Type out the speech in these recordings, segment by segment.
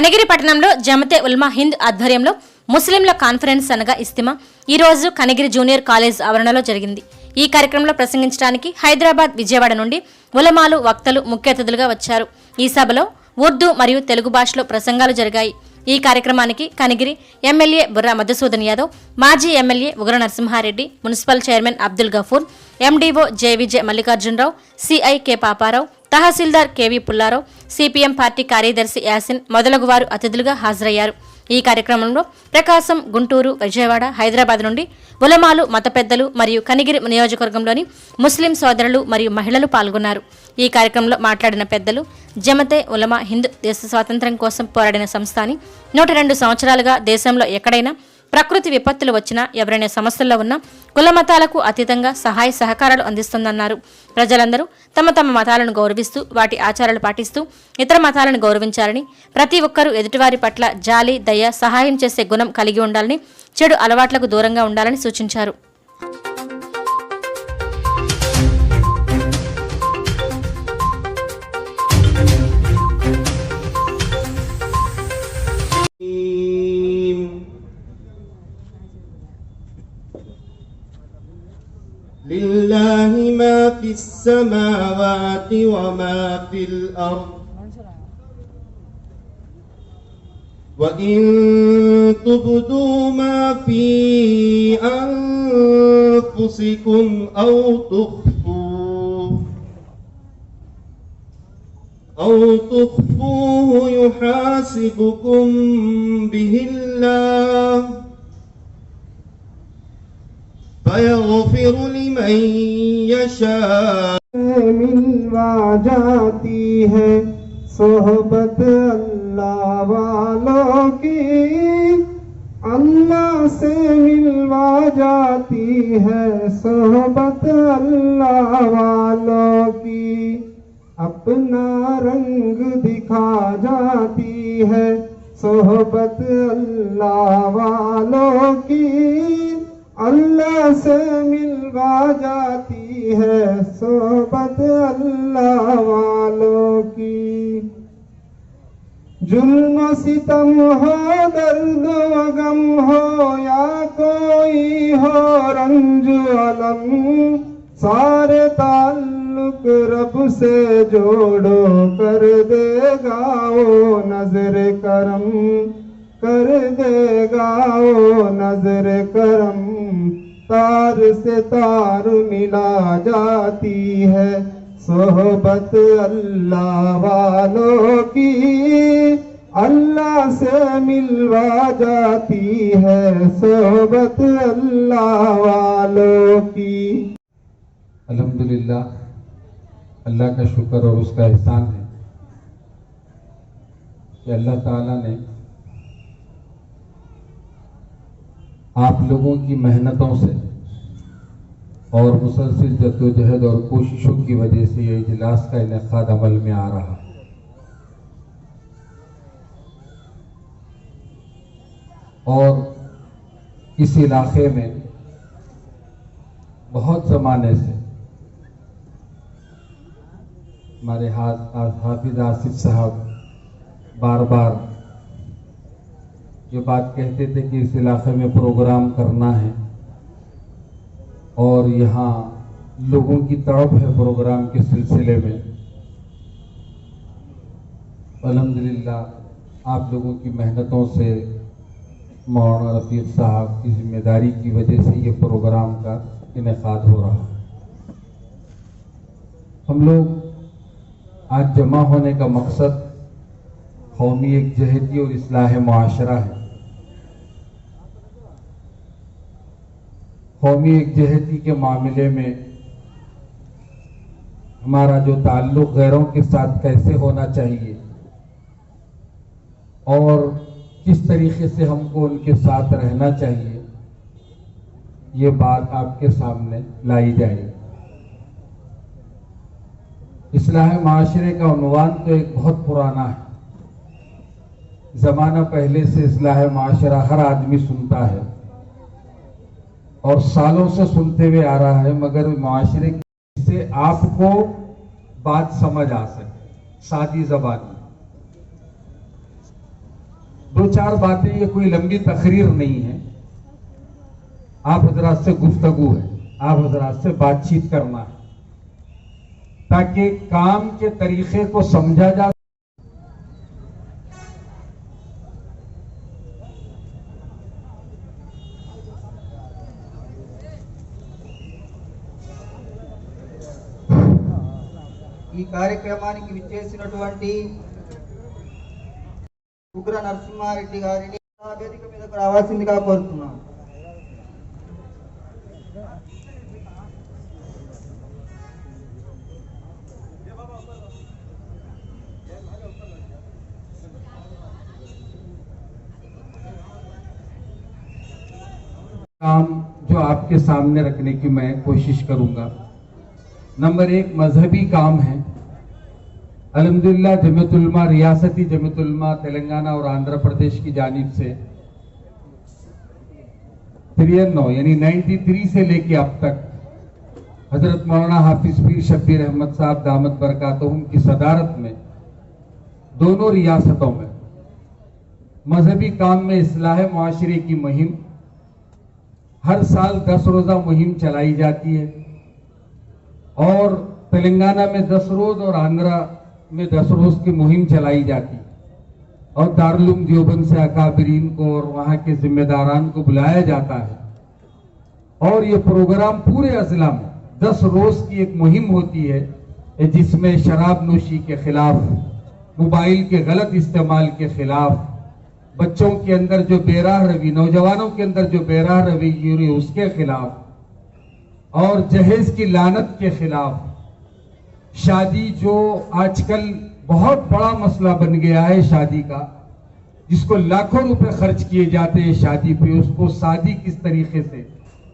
కనిగిరి పట్టణంలో జమతే ఉల్మా హింద్ ఆధ్వర్యంలో ముస్లింల కాన్ఫరెన్స్ అనగా ఇస్తిమా ఈ రోజు కనిగిరి జూనియర్ కాలేజ్ ఆవరణలో జరిగింది. ఈ కార్యక్రమంలో ప్రసంగించడానికి హైదరాబాద్, విజయవాడ నుండి ఉలమాలు, వక్తలు ముఖ్య అతిథులుగా వచ్చారు. ఈ సభలో ఉర్దూ మరియు తెలుగు భాషలో ప్రసంగాలు జరిగాయి. ఈ కార్యక్రమానికి కనిగిరి ఎమ్మెల్యే బుర్రా మధుసూదన్ యాదవ్, మాజీ MLA Ugra Narasimha Reddy, municipal chairman Abdul Gafoor, MDO JVJ Mallikarjuna Rao, CI K Paparao, tahsildar KV Pullarao, CPM party కార్యదర్శి యాసిన్ మొదలగు వారు అతిథులుగా హాజరయ్యారు. ఈ కార్యక్రమంలో ప్రకాశం, గుంటూరు, విజయవాడ, హైదరాబాద్ నుండి ఉలమాలు, మత పెద్దలు మరియు కనిగిరి నియోజకవర్గంలోని ముస్లిం సోదరులు మరియు మహిళలు పాల్గొన్నారు. ఈ కార్యక్రమంలో మాట్లాడిన పెద్దలు, జమతే ఉలమా హింద్ దేశ స్వాతంత్ర్యం కోసం పోరాడిన సంస్థ అని 102 సంవత్సరాలుగా దేశంలో ఎక్కడైనా ప్రకృతి విపత్తులు వచ్చినా, ఎవరైనా సమస్యల్లో ఉన్నా కుల మతాలకు అతీతంగా సహాయ సహకారాలు అందిస్తుందన్నారు. ప్రజలందరూ తమ తమ మతాలను గౌరవిస్తూ వాటి ఆచారాలు పాటిస్తూ ఇతర మతాలను గౌరవించాలని, ప్రతి ఒక్కరూ ఎదుటివారి పట్ల జాలి, దయ, సహాయం చేసే గుణం కలిగి ఉండాలని, చెడు అలవాట్లకు దూరంగా ఉండాలని సూచించారు. لله ما في السماوات وما في الأرض وإن تبدوا ما في أنفسكم أو تخفوه يحاسبكم به الله فيغفر لمن يشاء. ملوا جاتی ہے صحبت اللہ والوں کی، اللہ سے ملوا جاتی ہے صحبت اللہ والوں کی، اپنا رنگ دکھا جاتی ہے صحبت اللہ والوں کی، اللہ سے ملوا جاتی ہے صحبت اللہ والوں کی. ظلم و ستم ہو، درد و غم ہو، یا کوئی ہو رنج و الم، سارے تعلق رب سے جوڑو، کر دے گا وہ نظر کرم، کر دے گا وہ نظر کرم. تار سے تار ملا جاتی ہے صحبت اللہ والوں کی، اللہ سے ملوا جاتی ہے صحبت اللہ والوں کی. الحمدللہ اللہ کا شکر اور اس کا احسان ہے کہ اللہ تعالیٰ نے آپ لوگوں کی محنتوں سے اور مسلسل جدوجہد اور کوششوں کی وجہ سے یہ اجلاس کا انعقاد عمل میں آ رہا. اور اس علاقے میں بہت زمانے سے ہمارے حافظ آصف صاحب بار بار یہ بات کہتے تھے کہ اس علاقے میں پروگرام کرنا ہے، اور یہاں لوگوں کی تڑپ ہے پروگرام کے سلسلے میں. الحمدللہ آپ لوگوں کی محنتوں سے، مولانا رفیق صاحب کی ذمہ داری کی وجہ سے یہ پروگرام کا انعقاد ہو رہا. ہم لوگ آج جمع ہونے کا مقصد قومی یکجہتی اور اصلاح معاشرہ ہے. قومی یکجہتی کے معاملے میں ہمارا جو تعلق غیروں کے ساتھ کیسے ہونا چاہیے اور کس طریقے سے ہم کو ان کے ساتھ رہنا چاہیے، یہ بات آپ کے سامنے لائی جائے. اصلاح معاشرے کا عنوان تو ایک بہت پرانا ہے. زمانہ پہلے سے اصلاح معاشرہ ہر آدمی سنتا ہے اور سالوں سے سنتے ہوئے آ رہا ہے، مگر معاشرے سے آپ کو بات سمجھ آ سکے سادی زبان میں. दो चार बातें, ये कोई लंबी तकरीर नहीं है, आप हजरात से गुफ्तगू है, आप हजरात से बातचीत करना है ताकि काम के तरीके को समझा जा। ఈ కార్యక్రమానికి విచ్చేసినటువంటి ఉగ్ర నరసింహారెడ్డి గారిని వేదిక మీదకు రావాల్సిందిగా కోరుతున్నాను. काम जो आपके सामने रखने की मैं कोशिश करूंगा। नंबर 1 मजहबी काम है। अल्हम्दुलिल्लाह जमीयत उलमा, रियासती जमीयत उलमा तेलंगाना और आंध्र प्रदेश की जानिब से 93 यानी 93 से लेके अब तक हजरत मौलाना हाफिज पीर शब्बीर अहमद साहब दामत बरकातहुम की सदारत में दोनों रियासतों में मजहबी काम में इस्लाह मुआशरे की मुहिम हर साल 10 रोजा मुहिम चलाई जाती है और तेलंगाना में 10 रोज और आंध्रा में 10 रोज की मुहिम चलाई जाती है और दारुल उलूम देवबंद से अकाबरीन को और वहां के जिम्मेदारान को बुलाया जाता है और ये प्रोग्राम पूरे अजला में 10 रोज की एक मुहिम होती है जिसमें शराब नोशी के खिलाफ, मोबाइल के गलत इस्तेमाल के खिलाफ, बच्चों के अंदर जो बेराह रवि, नौजवानों के अंदर जो बेराह रवैये उसके खिलाफ और जहेज की लानत के खिलाफ, शादी जो आजकल बहुत बड़ा मसला बन गया है शादी का, जिसको लाखों रुपए खर्च किए जाते हैं शादी पे, उसको शादी किस तरीके से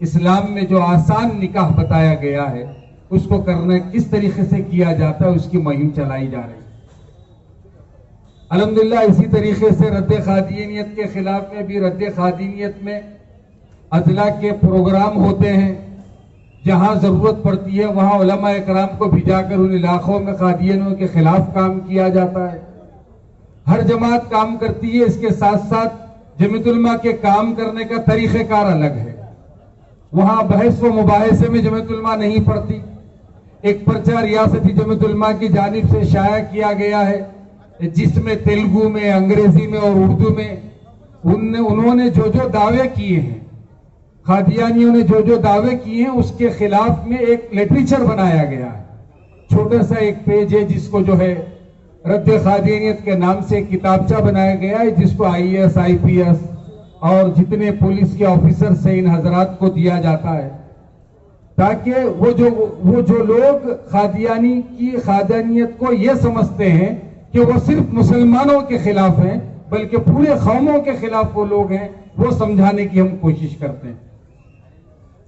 इस्लाम में जो आसान निकाह बताया गया है उसको करना किस तरीके से किया जाता है, उसकी मुहिम चलाई जा रही है। अल्हम्दुलिल्लाह इसी तरीके से रद्द खादियनियत के खिलाफ में भी रद्द खादियनियत में अजला के प्रोग्राम होते हैं। जहां जरूरत पड़ती है वहां उलमा इकराम को भिजाकर उन इलाकों में खादियनों के खिलाफ काम किया जाता है। हर जमात काम करती है, इसके साथ साथ जमीयत उलमा के काम करने का तरीक़ेकार अलग है। वहां बहस व मुबाहिसे में जमीयत उलमा नहीं पड़ती। एक पर्चा रियासती जमीयत उलमा की जानिब से शाया किया गया है जिसमें तेलुगु में, अंग्रेजी में और उर्दू में उन्होंने जो जो दावे किए हैं, खादियानियों ने जो जो दावे किए हैं उसके खिलाफ में एक लिटरेचर बनाया गया है। छोटा सा एक पेज है जिसको जो है रद्द खादियानियत के नाम से किताबचा बनाया गया है, जिसको IAS, IPS और जितने पुलिस के ऑफिसर से इन हजरात को दिया जाता है ताकि वो जो लोग खादियानी की खादियानियत को ये समझते हैं कि वो सिर्फ मुसलमानों के खिलाफ हैं बल्कि पूरे कौमों के खिलाफ वो लोग हैं, वो समझाने की हम कोशिश करते हैं।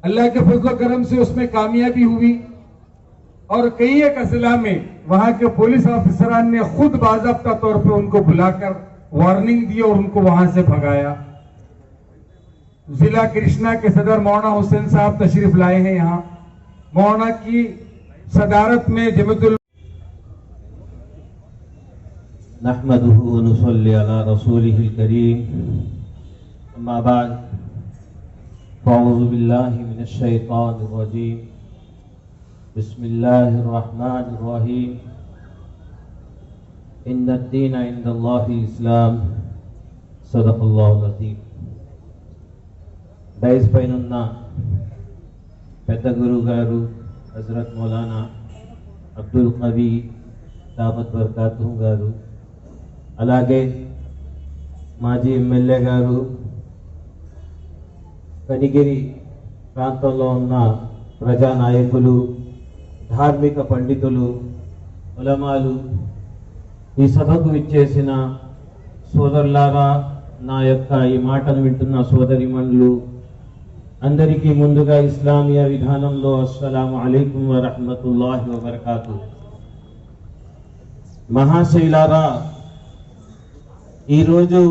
अल्लाह के फजल करम से उसमें कामयाबी हुई और कई एक अजला में वहां के पुलिस ऑफिसरान ने खुद बाज़ाब्ता तौर पे उनको बुलाकर वार्निंग दी और उनको वहां से भगाया। जिला कृष्णा के सदर मौलाना हुसैन साहब तशरीफ लाए हैं। यहाँ मौलाना की सदारत में जमीयत नहमदुहु व नुसल्ली अला रसूलिहिल करीम, अम्मा बाद, फ़अऊज़ु बिल्लाहि मिनश शैतानिर रजीम, बिस्मिल्लाहिर रहमानिर रहीम, इन्नद-दीन इंदल्लाहिल इस्लाम, सदक़ल्लाहुल अज़ीम। డైస్ పైనున్న పెద్ద గురువు గారు హజరత్ మౌలానా అబ్దుల్ కవీ దామత్ బర్కాతుహు గారు, అలాగే మాజీ ఎమ్మెల్యే గారు, కనిగిరి ప్రాంతంలో ఉన్న ప్రజానాయకులు, ధార్మిక పండితులు, ఉలమాలు, ఈ సభకు విచ్చేసిన సోదరులారా, నా యొక్క ఈ మాటను వింటున్న సోదరిమణులు అందరికీ ముందుగా ఇస్లామియా విధానంలో అస్సలాము అలైకుం వ రహ్మతుల్లాహి వ బరకాతుహు। మహాశైలారా, ఈరోజు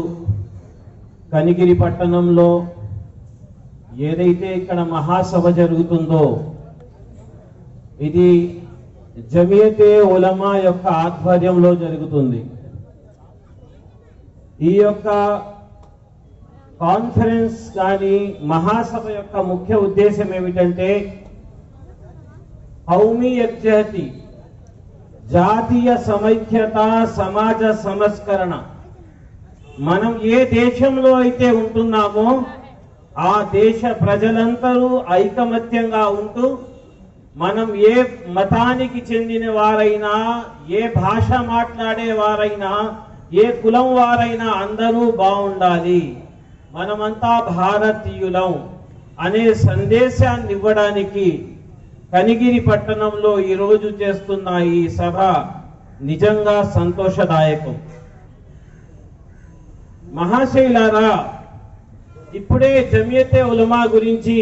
కనిగిరి పట్టణంలో ఏదైతే ఇక్కడ మహాసభ జరుగుతుందో ఇది జమియతే ఉలమా యొక్క ఆధ్వర్యంలో జరుగుతుంది। ఈ యొక్క కాన్ఫరెన్స్ కానీ మహాసభ యొక్క ముఖ్య ఉద్దేశం ఏమిటంటే కౌమీ యజ్జహతి, జాతీయ సమైక్యత, సమాజ సంస్కరణ. మనం ఏ దేశంలో అయితే ఉంటున్నామో ఆ దేశ ప్రజలందరూ ఐకమత్యంగా ఉంటూ మనం ఏ మతానికి చెందిన వారైనా, ఏ భాష మాట్లాడే వారైనా, ఏ కులం వారైనా అందరూ బాగుండాలి, మనమంతా భారతీయులం అనే సందేశాన్ని ఇవ్వడానికి కనిగిరి పట్టణంలో ఈరోజు చేస్తున్న ఈ సభ నిజంగా సంతోషదాయకం. మహాశైలారా, ఇప్పుడే జమియతే ఉలమా గురించి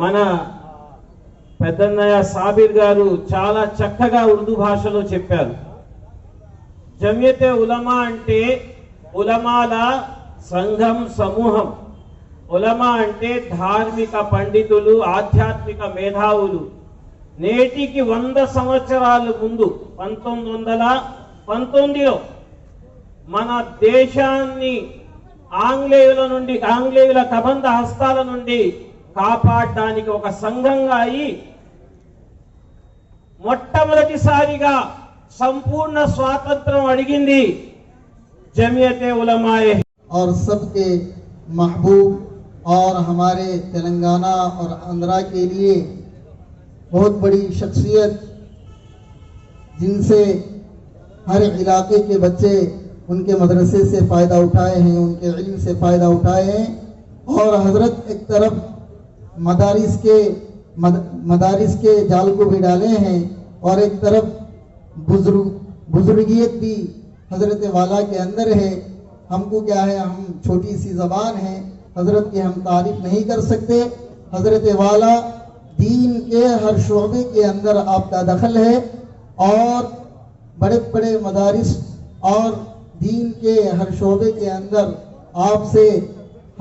మన పెద్దన్నయ్య సాబిర్ గారు చాలా చక్కగా ఉర్దూ భాషలో చెప్పారు. జమియతే ఉలమా అంటే ఉలమాల సంఘం, సమూహం. ఉలమా అంటే ధార్మిక పండితులు, ఆధ్యాత్మిక మేధావులు. నేటికి 100 సంవత్సరాల ముందు 1919లో మన దేశాన్ని ఆంగ్లేయుల కబంధ హస్తాల నుండి కాపాడడానికి ఒక సంఘంగా అయి మొట్టమొదటిసారిగా సంపూర్ణ స్వాతంత్రం అడిగింది జమియతే ఉలమాए. और सबके महबूब और हमारे तेलंगाना और आंध्रा के लिए बहुत बड़ी शख्सियत, जिनसे हर इलाके के बच्चे उनके मदरसे से फ़ायदा उठाए हैं, उनके इल्म से फ़ायदा उठाए हैं. और हज़रत एक तरफ मदारिस के जाल को भी डाले हैं और एक तरफ बुजुर्गियत भी हज़रत वाला के अंदर है. हमको क्या है, हम छोटी सी ज़बान है, हज़रत की हम तारीफ नहीं कर सकते. हज़रत वाला दीन के हर शोबे के अंदर आपका दखल है और बड़े बड़े मदारिस और दीन के हर शोबे के अंदर आपसे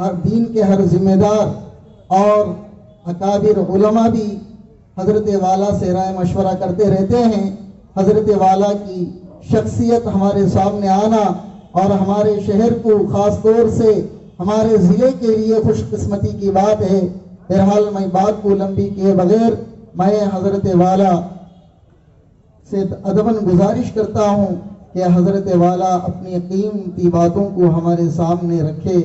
हर दीन के हर जिम्मेदार और अकाबिर उलमा भी हज़रत वाला से राय मशवरा करते रहते हैं. हज़रत वाला की शख्सियत हमारे सामने आना और हमारे शहर को ख़ास तौर से हमारे ज़िले के लिए खुशकिस्मती की बात है. बहरहाल मैं बात को लंबी किए बगैर मैं हज़रत वाला से अदबन गुजारिश करता हूँ कि हज़रत वाला अपनी कीमती बातों को हमारे सामने रखे.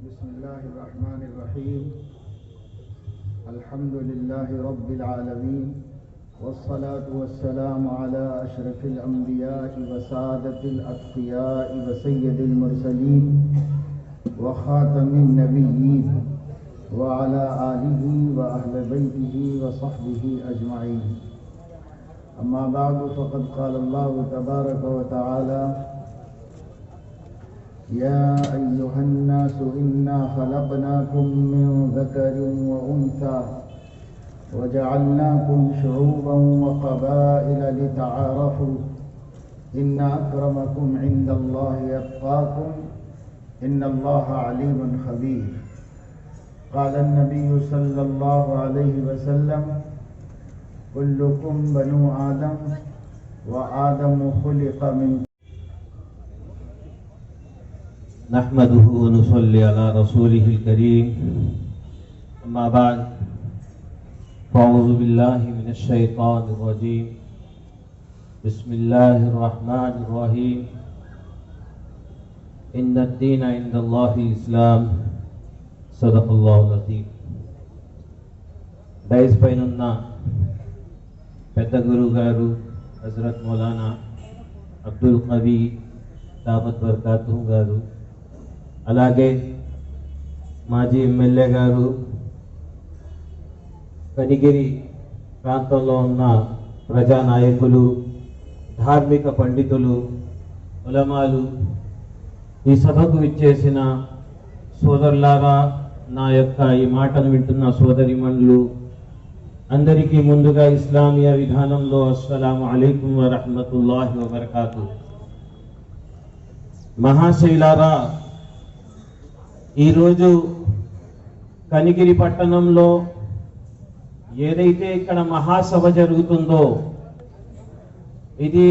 बिस्मिल्लाहिर्रहमानिर्रहीम. अल्हम्दुलिल्लाहि रब्बिल आलमीन वस्सलातु वस्सलामु अला अशरफिल अंबिया'i व सादतिल अत्क़िया'i व सय्यदिल मुरसलीन व ख़ातमिन नबिय्यीन व अला आलिहि व अहli बैतिहि व सहबिहि अजमईन. अम्मा बअदु फ़क़द क़ाल अल्लाहु तबारक व तआला या अय्युहन्नास इन्ना खलक़नाकुम मिन ज़करिन व उन्सा वजअलनाकुम शुऊबन व क़बाइल लितआरफू इन्ना अक्रमकुम इंदल्लाहि अत्क़ाकुम इन्नल्लाहा अलीमुन खबीर. क़ाल अन्नबिय्यु सल्लल्लाहु अलैहि वसल्लम कुल्लुकुम बनु आदम व आदमु खुलिक़ मिन. नहमदुहु व नुसल्ली अला रसूलिहिल करीम. अम्मा बाद फ़अऊज़ु बिल्लाहि मिनश शैतानिर रजीम. बिस्मिल्लाहिर रहमानिर रहीम. इन्नद-दीन इंदल्लाहिल इस्लाम. सदक़ल्लाहुल अज़ीम. డైస్ పైన ఉన్న పెద్ద గురువు గారు హజరత్ మౌలానా అబ్దుల్ కవీ దామత్ బర్కాతుహు గారు, అలాగే మాజీ ఎమ్మెల్యే గారు, కనిగిరి ప్రాంతంలో ఉన్న ప్రజానాయకులు, ధార్మిక పండితులు, ఉలమాలు, ఈ సభకు విచ్చేసిన సోదరులారా, నా యొక్క ఈ మాటను వింటున్న సోదరిమణులు అందరికీ ముందుగా ఇస్లామియా విధానంలో అస్సలాము అలైకుం వరహ్మతుల్లాహి వబరకాతు. మహాశైలారా, ఈరోజు కనిగిరి పట్టణంలో ఏదైతే ఇక్కడ మహాసభ జరుగుతుందో ఇది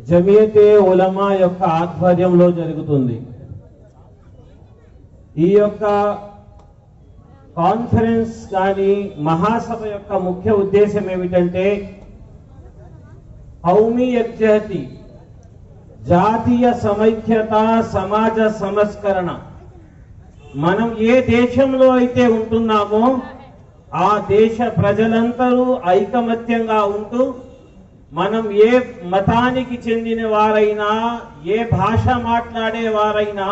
జమియతే ఉలమా యొక్క ఆధ్వర్యంలో జరుగుతుంది. ఈ యొక్క కాన్ఫరెన్స్ కానీ మహాసభ యొక్క ముఖ్య ఉద్దేశం ఏమిటంటే కౌమీ యక్జహతి, జాతీయ సమైక్యత, సమాజ సంస్కరణ. మనం ఏ దేశంలో అయితే ఉంటున్నామో ఆ దేశ ప్రజలందరూ ఐకమత్యంగా ఉంటూ మనం ఏ మతానికి చెందిన వారైనా, ఏ భాష మాట్లాడే వారైనా,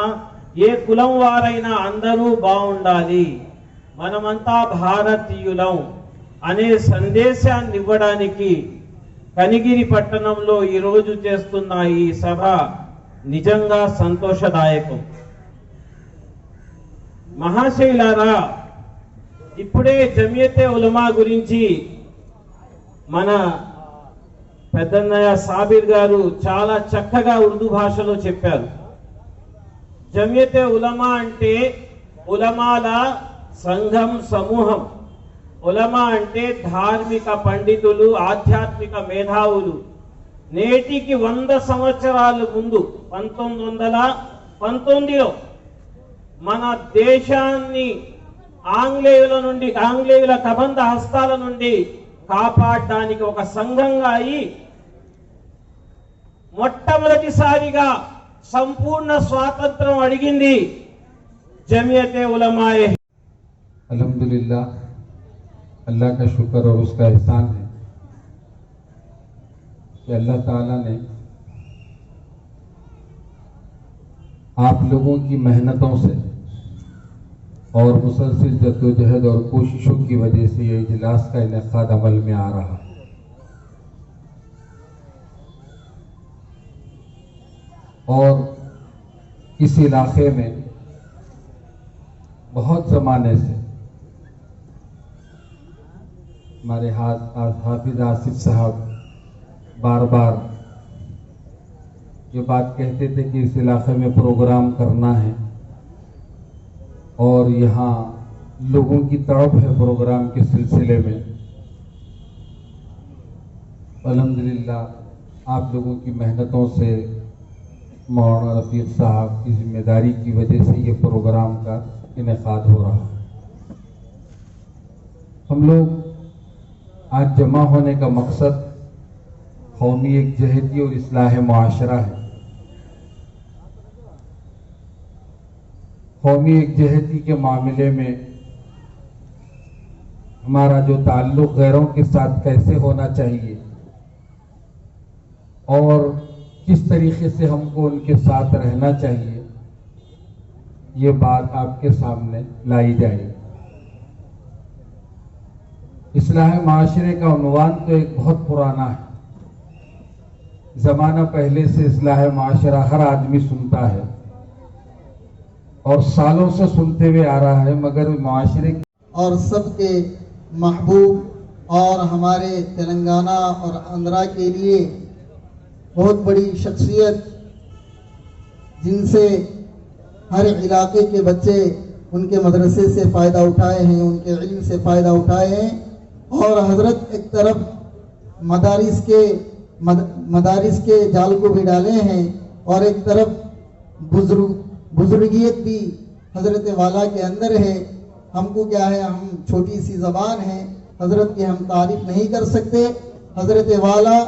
ఏ కులం వారైనా అందరూ బాగుండాలి, మనమంతా భారతీయులం అనే సందేశాన్ని ఇవ్వడానికి కనిగిరి పట్టణంలో ఈరోజు చేస్తున్న ఈ సభ నిజంగా సంతోషదాయకం. మహాశైలారా, ఇప్పుడే జమియతే ఉలమా గురించి మన పెద్దన్నయ్య సాబిర్ గారు చాలా చక్కగా ఉర్దూ భాషలో చెప్పారు. జమియతే ఉలమా అంటే ఉలమాల సంఘం, సమూహం. ఉలమా అంటే ధార్మిక పండితులు, ఆధ్యాత్మిక మేధావులు. నేటికి 100 సంవత్సరాల ముందు 1919లో మన దేశాన్ని ఆంగ్లేయుల కబంధ హస్తాల నుండి కాపాడడానికి ఒక సంఘంగా అయి మొట్టమొదటిసారిగా సంపూర్ణ స్వాతంత్రం అడిగింది జమియతే ఉలమాए। अल्हम्दुलिल्लाह, अल्लाह का शुक्र और उसका एहसान है कि अल्लाह ताला ने आप लोगों की मेहनतों से और मुसलसल जद्दोजहद और कोशिशों की वजह से ये इजलास का इनेकाद अमल में आ रहा। और इस इलाके में बहुत ज़माने से हमारे हाफिज आसिफ साहब बार बार ये बात कहते थे कि इस इलाके में प्रोग्राम करना है और यहाँ लोगों की तड़प है प्रोग्राम के सिलसिले में। अल्हम्दुलिल्लाह, आप लोगों की मेहनतों से, मौलाना रफीक साहब की जिम्मेदारी की वजह से ये प्रोग्राम का इनेकाद हो रहा है। हम लोग आज जमा होने का मकसद कौमी यकजहती और इस्लाह मुआशरा है। कौमी यकजहती के मामले में हमारा जो ताल्लुक़ गैरों के साथ कैसे होना चाहिए और किस तरीके से हमको उनके साथ रहना चाहिए, ये बात आपके सामने लाई जाएगी। इस्लाह माशरे का उन्वान तो एक बहुत पुराना है। ज़माना पहले से इस्लाह माशरा हर आदमी सुनता है और सालों से सुनते हुए आ रहा है, मगर माशरे और सबके महबूब और हमारे तेलंगाना और आंध्रा के लिए बहुत बड़ी शख्सियत, जिनसे हर इलाके के बच्चे उनके मदरसे से फ़ायदा उठाए हैं, उनके इल्म से फ़ायदा उठाए हैं। और हज़रत एक तरफ मदारिस के जाल को भी डाले हैं और एक तरफ बुजुर्गियत भी हज़रत वाला के अंदर है। हमको क्या है, हम छोटी सी ज़बान है, हज़रत की हम तारीफ़ नहीं कर सकते। हज़रत वाला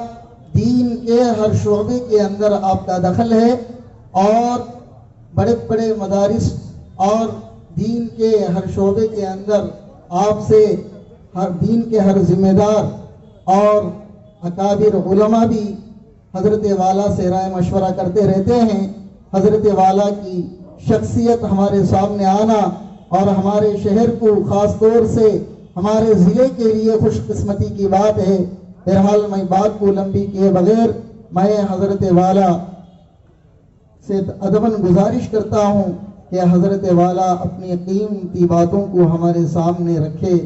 दीन के हर शोबे के अंदर आपका दखल है और बड़े बड़े मदारिस और दीन के हर शोबे के अंदर आपसे हर दीन के हर जिम्मेदार और अकाबिर उलमा भी हज़रत वाला से राय मशवरा करते रहते हैं। हज़रत वाला की शख्सियत हमारे सामने आना और हमारे शहर को ख़ास तौर से ہمارے ضلع کے لیے خوش قسمتی کی بات ہے۔ بہرحال میں بات کو لمبی کیے بغیر میں حضرت والا سے ادباً گزارش کرتا ہوں کہ حضرت والا اپنی قیمتی باتوں کو ہمارے سامنے رکھے۔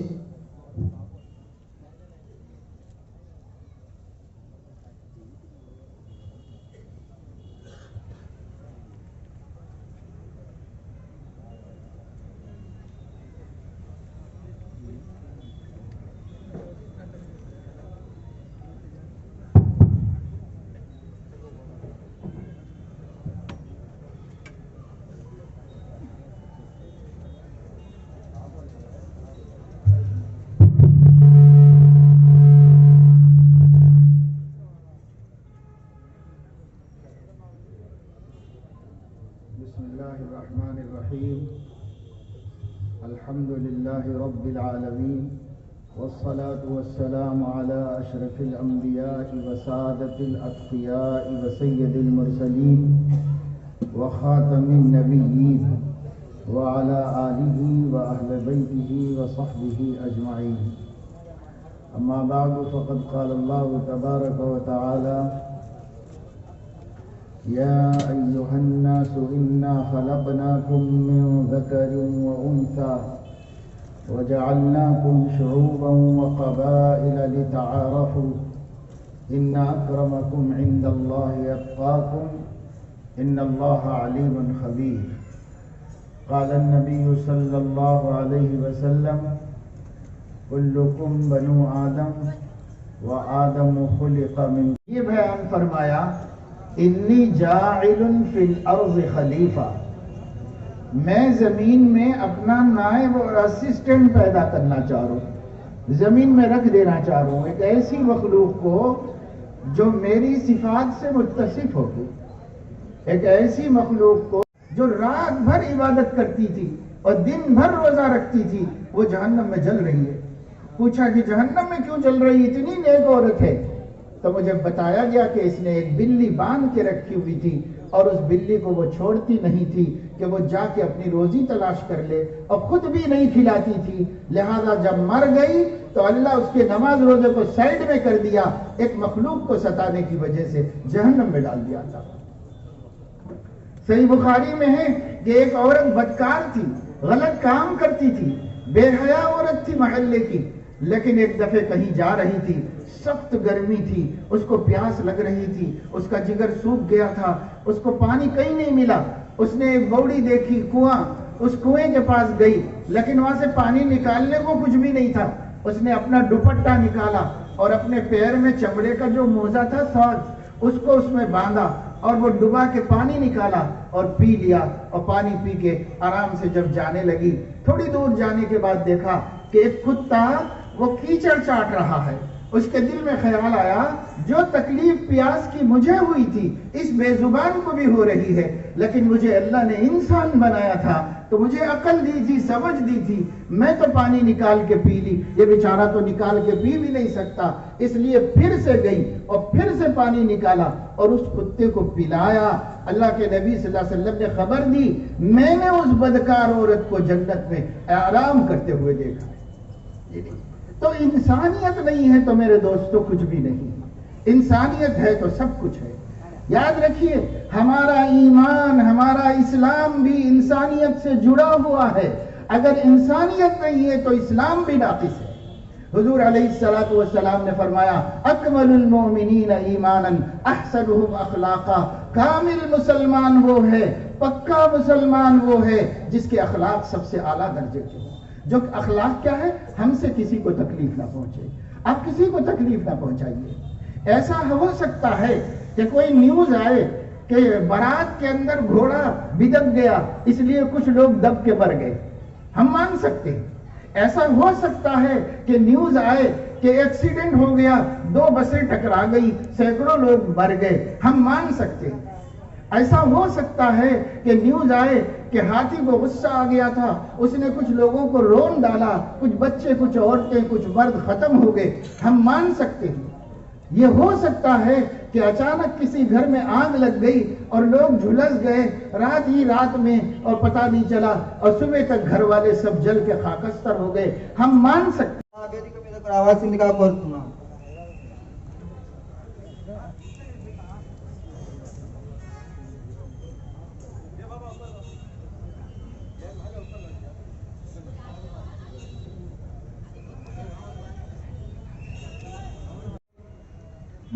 بسم الله الرحمن الرحيم الحمد لله رب العالمين والصلاة والسلام على أشرف الأنبياء وسادة الأتقياء وسيد المرسلين وخاتم النبيين وعلى آله وأهل بيته وصحبه أجمعين. أما بعد فقد قال الله تبارك وتعالى: يا أيها الناس إنا خلقناكم من ذكر وأنثى وجعلناكم شعوبا وقبائل لتعارفوا إن أكرمكم عند الله أتقاكم إن الله عليم خبير. قال النبي صلى الله عليه وسلم: كلكم بنو آدم وآدم خلق من. یہ بیان فرمایا انی جاعل فی الارض خلیفہ، میں زمین میں اپنا نائب اور اسسٹنٹ پیدا کرنا چاہ رہا ہوں، زمین میں رکھ دینا چاہ رہا ہوں ایک ایسی مخلوق کو جو میری صفات سے متصف ہوگی، ایک ایسی مخلوق کو جو رات بھر عبادت کرتی تھی اور دن بھر روزہ رکھتی تھی، وہ جہنم میں جل رہی ہے۔ پوچھا کہ جہنم میں کیوں جل رہی، اتنی نیک عورت ہے؟ تو مجھے بتایا گیا کہ اس نے ایک بلی باندھ کے رکھی ہوئی تھی اور اس بلی کو وہ چھوڑتی نہیں تھی کہ وہ جا کے اپنی روزی تلاش کر لے، اور خود بھی نہیں کھلاتی تھی، لہذا جب مر گئی تو اللہ اس کے نماز روزے کو سائیڈ میں کر دیا، ایک مخلوق کو ستانے کی وجہ سے جہنم میں ڈال دیا تھا۔ صحیح بخاری میں ہے کہ ایک عورت بدکار تھی، غلط کام کرتی تھی، بے حیا عورت تھی محلے کی، لیکن ایک دفعہ کہیں جا رہی تھی، سخت گرمی تھی، اس کو پیاس لگ رہی تھی، اس کا جگر سوکھ گیا تھا، اس کو پانی کہیں نہیں ملا، اس نے ایک بوڑی دیکھی کنواں، اس کنویں کے پاس گئی، لیکن وہاں سے پانی نکالنے کو کچھ بھی نہیں تھا۔ اس نے اپنا دوپٹہ نکالا اور اپنے پیر میں چمڑے کا جو موزہ تھا ساز، اس کو اس میں باندھا اور وہ ڈبا کے پانی نکالا اور پی لیا، اور پانی پی کے آرام سے جب جانے لگی، تھوڑی دور جانے کے بعد دیکھا کہ ایک کتا وہ کیچڑ چاٹ رہا ہے۔ اس کے دل میں خیال آیا جو تکلیف پیاس کی مجھے ہوئی تھی اس بے زبان کو بھی ہو رہی ہے، لیکن مجھے اللہ نے انسان بنایا تھا تو مجھے عقل دی تھی، سمجھ دی تھی، میں تو پانی نکال کے پی لی، یہ بیچارہ تو نکال کے پی بھی نہیں سکتا، اس لیے پھر سے گئی اور پھر سے پانی نکالا اور اس کتے کو پلایا۔ اللہ کے نبی صلی اللہ علیہ وسلم نے خبر دی، میں نے اس بدکار عورت کو جنت میں آرام کرتے ہوئے دیکھا۔ تو انسانیت نہیں ہے تو میرے دوستو کچھ بھی نہیں، انسانیت ہے تو سب کچھ ہے۔ یاد رکھیے ہمارا ایمان، ہمارا اسلام بھی انسانیت سے جڑا ہوا ہے، اگر انسانیت نہیں ہے تو اسلام بھی ناقص ہے۔ حضور علیہ السلام نے فرمایا: اکمل المؤمنین ایمانا احسنهم اخلاقا، کامل مسلمان وہ ہے، پکا مسلمان وہ ہے جس کے اخلاق سب سے اعلیٰ درجے کے ہوں۔ جو اخلاق کیا ہے؟ ہم سے کسی کو تکلیف نہ پہنچے، آپ کسی کو تکلیف نہ پہنچائیے۔ ایسا ہو سکتا ہے کہ کوئی نیوز آئے کہ بارات کے اندر گھوڑا بدک گیا، اس لیے کچھ لوگ دب کے مر گئے، ہم مان سکتے ہیں۔ ایسا ہو سکتا ہے کہ نیوز آئے کہ ایکسیڈنٹ ہو گیا، 2 بسیں ٹکرا گئی، سینکڑوں لوگ مر گئے، ہم مان سکتے ہیں۔ ایسا ہو سکتا ہے کہ نیوز آئے کہ ہاتھی کو غصہ آ گیا تھا، اس نے کچھ لوگوں کو رون ڈالا، کچھ بچے، کچھ عورتیں، کچھ مرد ختم ہو گئے، ہم مان سکتے ہیں۔ یہ ہو سکتا ہے کہ اچانک کسی گھر میں آگ لگ گئی اور لوگ جھلس گئے رات ہی رات میں اور پتہ نہیں چلا، اور صبح تک گھر والے سب جل کے خاکستر ہو گئے، ہم مان سکتے ہیں۔ ముందుకు రావాల్సిందిగా కోరుతున్నాం.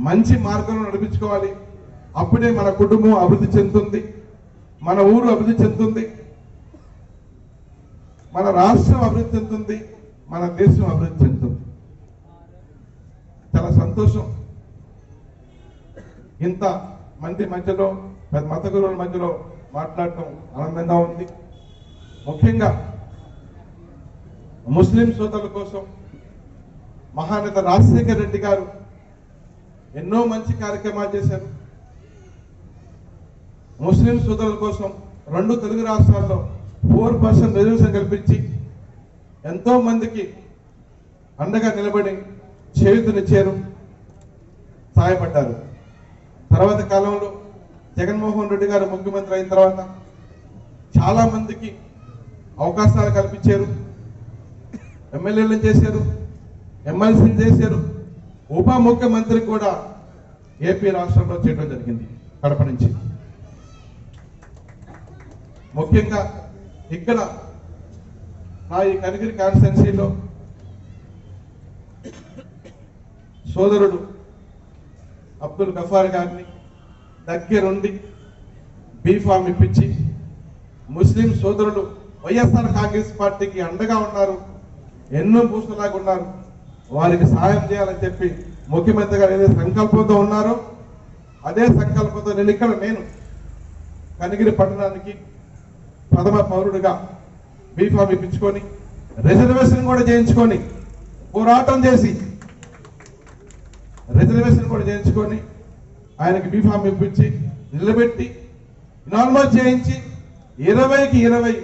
మంచి మార్గంలో నడిపించుకోవాలి. అప్పుడే మన కుటుంబం అభివృద్ధి చెందుతుంది, మన ఊరు అభివృద్ధి చెందుతుంది, మన రాష్ట్రం అభివృద్ధి చెందుతుంది, మన దేశం అభివృద్ధి చెందుతుంది. చాలా సంతోషం ఇంత మంది మధ్యలో, మత గురువుల మధ్యలో మాట్లాడటం ఆనందంగా ఉంది. ముఖ్యంగా ముస్లిం సోదరుల కోసం మహానేత రాజశేఖర్ రెడ్డి గారు ఎన్నో మంచి కార్యక్రమాలు చేశారు. ముస్లిం సోదరుల కోసం 2 తెలుగు రాష్ట్రాల్లో 4% రిజర్వేషన్ కల్పించి ఎంతో మందికి అండగా నిలబడి చేయూతనిచ్చారు, సహాయపడ్డారు. తర్వాత కాలంలో జగన్మోహన్ రెడ్డి గారు ముఖ్యమంత్రి అయిన తర్వాత చాలా మందికి అవకాశాలు కల్పించారు. ఎమ్మెల్యేలను చేశారు, ఎమ్మెల్సీని చేశారు, ఉప ముఖ్యమంత్రి కూడా ఏపీ రాష్ట్రంలో చేయడం జరిగింది కడప నుంచి. ముఖ్యంగా ఇక్కడ నా ఈ కనిగిరి కాన్స్టిట్యున్సీలో సోదరుడు అబ్దుల్ గఫార్ గారిని దగ్గరుండి బీఫామ్ ఇప్పించి ముస్లిం సోదరులు వైఎస్ఆర్ కాంగ్రెస్ పార్టీకి అండగా ఉన్నారు, ఎన్నో పూసలాగా ఉన్నారు, వారికి సహాయం చేయాలని చెప్పి ముఖ్యమంత్రి గారు ఏదైతే సంకల్పంతో ఉన్నారో అదే సంకల్పంతో నేను కనిగిరి పట్టణానికి ప్రథమ పౌరుడిగా బీఫామ్ ఇప్పించుకొని రిజర్వేషన్ కూడా చేయించుకొని పోరాటం చేసి రిజర్వేషన్ కూడా చేయించుకొని ఆయనకి బీఫామ్ ఇప్పించి నిలబెట్టి నార్మల్ చేయించి 20కి 20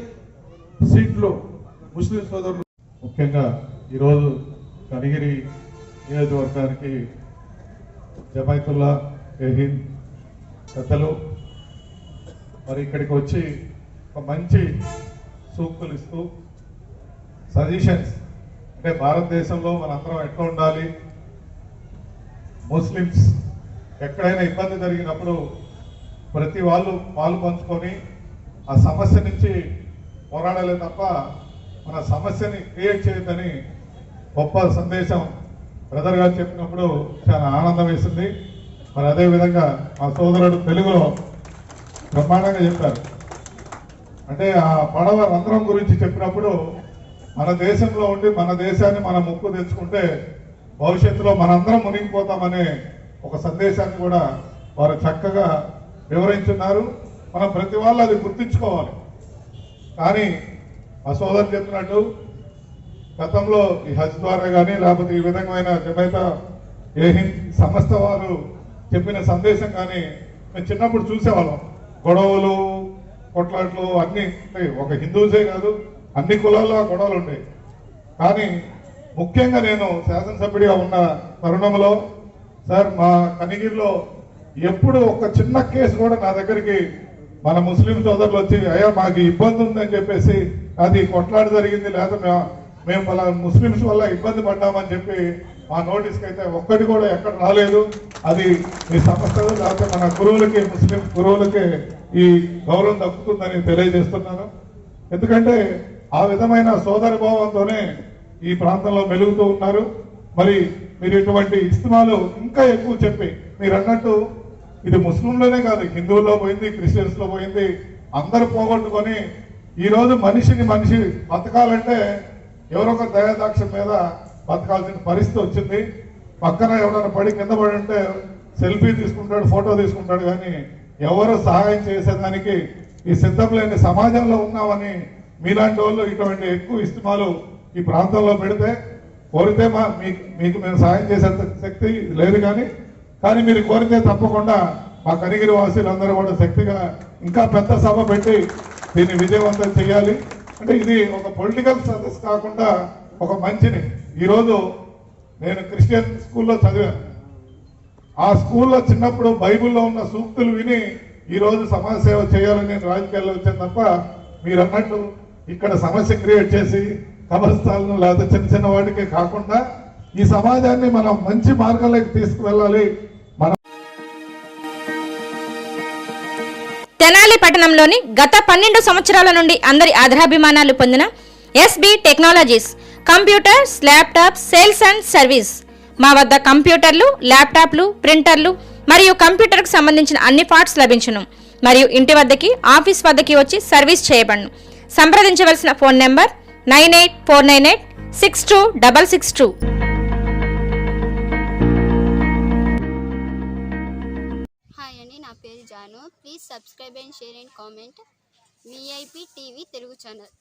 సీట్లు ముస్లిం సోదరులు. ముఖ్యంగా ఈరోజు కనిగిరి నియోజకవర్గానికి జమైతుల్లా హింద్ పెద్దలు మరి ఇక్కడికి వచ్చి ఒక మంచి సూక్తులు ఇస్తూ సజెషన్స్, అంటే భారతదేశంలో మనందరం ఎట్లా ఉండాలి, ముస్లిమ్స్ ఎక్కడైనా ఇబ్బంది జరిగినప్పుడు ప్రతి వాళ్ళు పాలు పంచుకొని ఆ సమస్య నుంచి పోరాడాలి తప్ప మన సమస్యని క్రియేట్ చేయొద్దని గొప్ప సందేశం బ్రదర్ గారు చెప్పినప్పుడు చాలా ఆనందం వేసింది. మరి అదేవిధంగా మా సోదరుడు తెలుగులో బ్రహ్మాండంగా చెప్పారు. అంటే ఆ పడవ రంధ్రం గురించి చెప్పినప్పుడు మన దేశంలో ఉండి మన దేశాన్ని మనం ముక్కు తెచ్చుకుంటే భవిష్యత్తులో మనందరం మునిగిపోతామనే ఒక సందేశాన్ని కూడా వారు చక్కగా వివరించున్నారు. మనం ప్రతి వాళ్ళు అది గుర్తించుకోవాలి. కానీ ఆ సోదరు చెప్పినట్టు గతంలో ఈ హజ్ ద్వారా కానీ లేకపోతే ఈ విధమైన జమైతా ఏ హింద్ సంస్థ వారు చెప్పిన సందేశం కానీ మేము చిన్నప్పుడు చూసేవాళ్ళం. గొడవలు కొట్లాట్లు అన్నీ ఒక హిందూసే కాదు అన్ని కులాల్లో గొడవలు ఉంటాయి. కానీ ముఖ్యంగా నేను శాసనసభ్యుడిగా ఉన్న తరుణంలో సార్ మా కనిగిరిలో ఎప్పుడు ఒక చిన్న కేసు కూడా నా దగ్గరికి మన ముస్లిం సోదరులు వచ్చి అయ్యా మాకు ఇబ్బంది ఉందని చెప్పేసి అది కొట్లాట జరిగింది లేదా మేము వాళ్ళ ముస్లిమ్స్ వల్ల ఇబ్బంది పడ్డామని చెప్పి మా నోటీస్కి అయితే ఒక్కటి కూడా ఎక్కడ రాలేదు. అది మీ సంస్థలు లేకపోతే మన గురువులకి ముస్లిం గురువులకి ఈ గౌరవం దక్కుతుందని తెలియజేస్తున్నాను. ఎందుకంటే ఆ విధమైన సోదర భావంతోనే ఈ ప్రాంతంలో మెలుగుతూ ఉన్నారు. మరి మీరు ఇటువంటి ఇస్తిమాలు ఇంకా ఎక్కువ చెప్పి మీరు అన్నట్టు ఇది ముస్లింలోనే కాదు హిందువుల్లో పోయింది, క్రిస్టియన్స్ లో పోయింది, అందరూ పోగొట్టుకొని ఈరోజు మనిషిని మనిషి బతకాలంటే ఎవరొక దయాదాక్షం మీద బతకాల్సిన పరిస్థితి వచ్చింది. పక్కన ఎవరైనా పడి కింద పడి ఉంటే సెల్ఫీ తీసుకుంటాడు, ఫోటో తీసుకుంటాడు, కానీ ఎవరు సహాయం చేసేదానికి ఈ సిద్ధం లేని సమాజంలో ఉన్నామని మీలాంటి వాళ్ళు ఇటువంటి ఎక్కువ ఇస్తిమాలు ఈ ప్రాంతంలో పెడితే కోరితే మీకు మేము సహాయం చేసేంత శక్తి లేదు. కానీ మీరు కోరితే తప్పకుండా మా కనిగిరి వాసులందరూ కూడా శక్తిగా ఇంకా పెద్ద సభ పెట్టి దీన్ని విజయవంతం చేయాలి. అంటే ఇది ఒక పొలిటికల్ సదస్సు కాకుండా ఒక మంచిని. ఈరోజు నేను క్రిస్టియన్ స్కూల్లో చదివాను. ఆ స్కూల్లో చిన్నప్పుడు బైబిల్లో ఉన్న సూక్తులు విని ఈరోజు సమాజ సేవ చేయాలని నేను రాజకీయాల్లో వచ్చాను తప్ప మీరు అన్నట్టు ఇక్కడ సమస్య క్రియేట్ చేసి కబరస్థాలను లేదా చిన్న చిన్న వాటికే కాకుండా ఈ సమాజాన్ని మనం మంచి మార్గంలోకి తీసుకువెళ్ళాలి. తెనాలి పట్టణంలోని గత 12 సంవత్సరాల నుండి అందరి ఆదరాభిమానాలు పొందిన SB technologies computers, laptops sales and service. మా వద్ద కంప్యూటర్లు, ల్యాప్టాప్లు, ప్రింటర్లు మరియు కంప్యూటర్కు సంబంధించిన అన్ని పార్ట్స్ లభించును మరియు ఇంటి వద్దకి, ఆఫీస్ వద్దకి వచ్చి సర్వీస్ చేయబడును. సంప్రదించవలసిన ఫోన్ నెంబర్ 9849862662. హాయ్ అండి, నా పేరు Jaanu. Please subscribe and share and comment VIP TV Telugu channel.